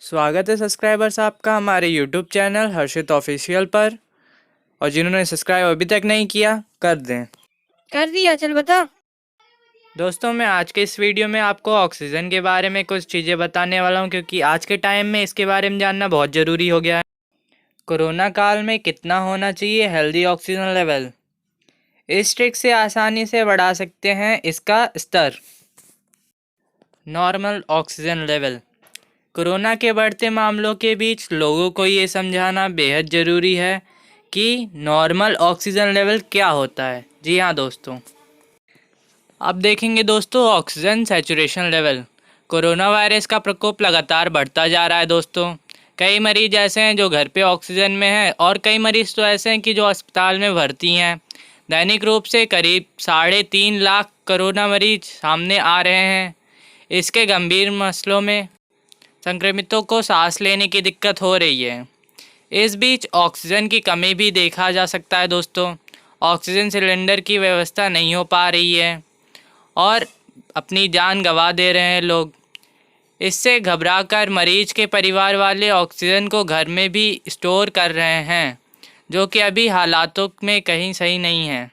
स्वागत है सब्सक्राइबर्स आपका हमारे यूट्यूब चैनल हर्षित ऑफिशियल पर। और जिन्होंने सब्सक्राइब अभी तक नहीं किया कर दें। कर दिया, चल बता। दोस्तों मैं आज के इस वीडियो में आपको ऑक्सीजन के बारे में कुछ चीज़ें बताने वाला हूं, क्योंकि आज के टाइम में इसके बारे में जानना बहुत ज़रूरी हो गया है। कोरोना काल में कितना होना चाहिए हेल्दी ऑक्सीजन लेवल, इस ट्रिक से आसानी से बढ़ा सकते हैं इसका स्तर। Normal oxygen level. कोरोना के बढ़ते मामलों के बीच लोगों को ये समझाना बेहद ज़रूरी है कि नॉर्मल ऑक्सीजन लेवल क्या होता है। जी हाँ दोस्तों, अब देखेंगे दोस्तों oxygen saturation level. Corona virus का प्रकोप लगातार बढ़ता जा रहा है दोस्तों। कई मरीज ऐसे हैं जो घर पे ऑक्सीजन में हैं और कई मरीज तो ऐसे हैं कि जो अस्पताल में भर्ती हैं। दैनिक रूप से करीब 3.5 लाख कोरोना मरीज सामने आ रहे हैं। इसके गंभीर मसलों में संक्रमितों को सांस लेने की दिक्कत हो रही है। इस बीच ऑक्सीजन की कमी भी देखा जा सकता है दोस्तों। ऑक्सीजन सिलेंडर की व्यवस्था नहीं हो पा रही है और अपनी जान गंवा दे रहे हैं लोग। इससे घबराकर मरीज के परिवार वाले ऑक्सीजन को घर में भी स्टोर कर रहे हैं, जो कि अभी हालातों में कहीं सही नहीं है।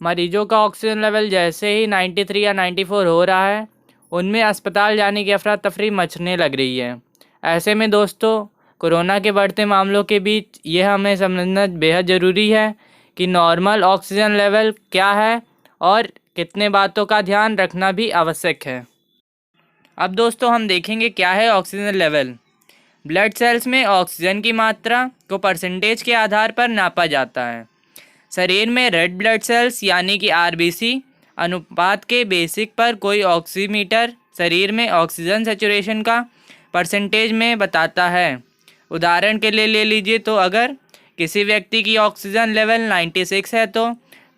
मरीजों का ऑक्सीजन लेवल जैसे ही 93 या 94 हो रहा है, उनमें अस्पताल जाने की अफरा तफरी मचने लग रही है। ऐसे में दोस्तों कोरोना के बढ़ते मामलों के बीच ये हमें समझना बेहद ज़रूरी है कि नॉर्मल ऑक्सीजन लेवल क्या है और कितने बातों का ध्यान रखना भी आवश्यक है। अब दोस्तों हम देखेंगे क्या है ऑक्सीजन लेवल। ब्लड सेल्स में ऑक्सीजन की मात्रा को परसेंटेज के आधार पर नापा जाता है। शरीर में रेड ब्लड सेल्स यानी कि आरबीसी अनुपात के बेसिक पर कोई ऑक्सीमीटर शरीर में ऑक्सीजन सैचुरेशन का परसेंटेज में बताता है। उदाहरण के लिए ले लीजिए तो अगर किसी व्यक्ति की ऑक्सीजन लेवल 96 है तो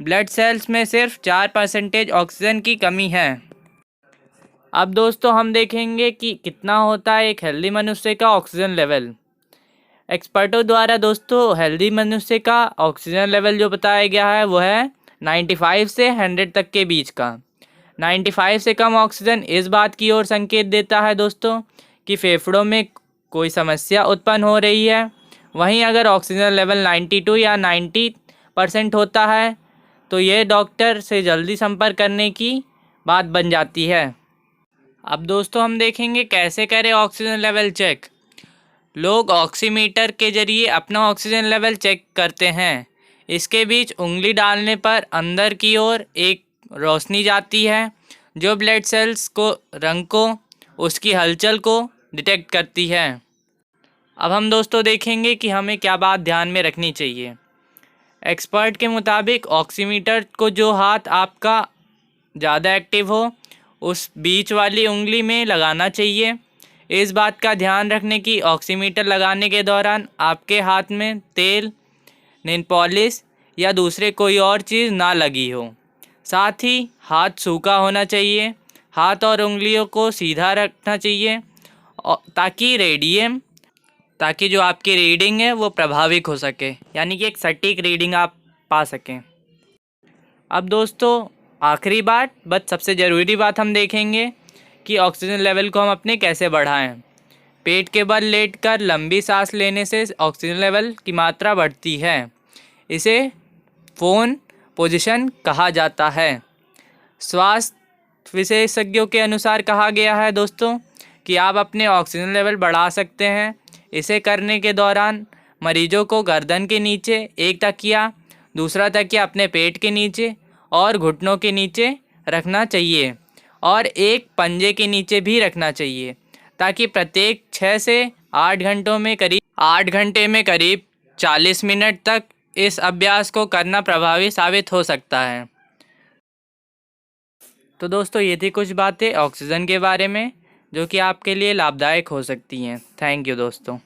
ब्लड सेल्स में सिर्फ 4% ऑक्सीजन की कमी है। अब दोस्तों हम देखेंगे कि कितना होता है एक हेल्दी मनुष्य का ऑक्सीजन लेवल। एक्सपर्टों द्वारा दोस्तों हेल्दी मनुष्य का ऑक्सीजन लेवल जो बताया गया है वो है 95 से 100 तक के बीच का। 95 से कम ऑक्सीजन इस बात की ओर संकेत देता है दोस्तों कि फेफड़ों में कोई समस्या उत्पन्न हो रही है। वहीं अगर ऑक्सीजन लेवल 92 या 90% होता है तो ये डॉक्टर से जल्दी संपर्क करने की बात बन जाती है। अब दोस्तों हम देखेंगे कैसे करें ऑक्सीजन लेवल चेक। लोग ऑक्सीमीटर के जरिए अपना ऑक्सीजन लेवल चेक करते हैं। इसके बीच उंगली डालने पर अंदर की ओर एक रोशनी जाती है जो ब्लड सेल्स को रंग को उसकी हलचल को डिटेक्ट करती है। अब हम दोस्तों देखेंगे कि हमें क्या बात ध्यान में रखनी चाहिए। एक्सपर्ट के मुताबिक ऑक्सीमीटर को जो हाथ आपका ज़्यादा एक्टिव हो उस बीच वाली उंगली में लगाना चाहिए। इस बात का ध्यान रखने की ऑक्सीमीटर लगाने के दौरान आपके हाथ में तेल, नेल पॉलिश या दूसरे कोई और चीज़ ना लगी हो। साथ ही हाथ सूखा होना चाहिए। हाथ और उंगलियों को सीधा रखना चाहिए ताकि जो आपकी रीडिंग है वो प्रभावित हो सके, यानी कि एक सटीक रीडिंग आप पा सकें। अब दोस्तों आखिरी बात बस सबसे ज़रूरी बात हम देखेंगे कि ऑक्सीजन लेवल को हम अपने कैसे बढ़ाएं। पेट के बल लेटकर लंबी सांस लेने से ऑक्सीजन लेवल की मात्रा बढ़ती है। इसे फ़ोन पोजीशन कहा जाता है। स्वास्थ्य विशेषज्ञों के अनुसार कहा गया है दोस्तों कि आप अपने ऑक्सीजन लेवल बढ़ा सकते हैं। इसे करने के दौरान मरीजों को गर्दन के नीचे एक तकिया, दूसरा तकिया अपने पेट के नीचे और घुटनों के नीचे रखना चाहिए और एक पंजे के नीचे भी रखना चाहिए, ताकि प्रत्येक 6 से 8 घंटे में करीब 40 मिनट तक इस अभ्यास को करना प्रभावी साबित हो सकता है। तो दोस्तों ये थी कुछ बातें ऑक्सीजन के बारे में जो कि आपके लिए लाभदायक हो सकती हैं। थैंक यू दोस्तों।